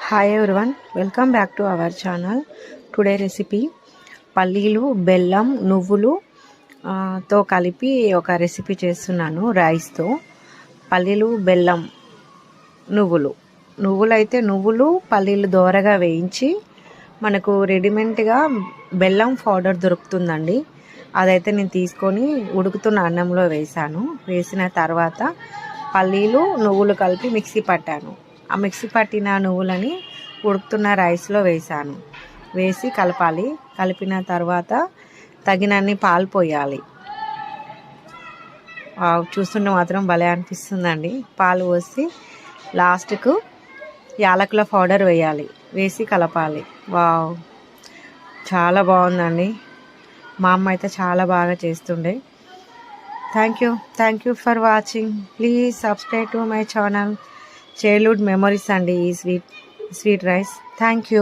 Hi everyone, welcome back to our channel. Today recipe పల్లీలు, బెల్లం, నువ్వులు తో కలిపి ఒక రెసిపీ చేస్తున్నాను. రైస్తో పల్లీలు, బెల్లం, నువ్వులైతే నువ్వులు పల్లీలు దోరగా వేయించి మనకు రెడీమేడ్గా బెల్లం పౌడర్ దొరుకుతుందండి. అదైతే నేను తీసుకొని ఉడుకుతున్న అన్నంలో వేసిన తర్వాత పల్లీలు, నువ్వులు కలిపి మిక్సీ పట్టాను. ఆ మిక్సీ పట్టిన నువ్వులని ఉడుకుతున్న రైస్లో వేసి కలపాలి. కలిపిన తర్వాత తగినన్ని పాలు పోయాలి. చూస్తుంటే మాత్రం భలే అనిపిస్తుందండి. పాలు పోసి లాస్ట్కు యాలకుల పౌడర్ వేసి కలపాలి. వావ్, చాలా బాగుందండి. మా అమ్మ అయితే చాలా బాగా చేస్తుండే. Thank you for watching. Please subscribe to my channel. Childhood memories అండి ఈ స్వీట్ రైస్. Thank you.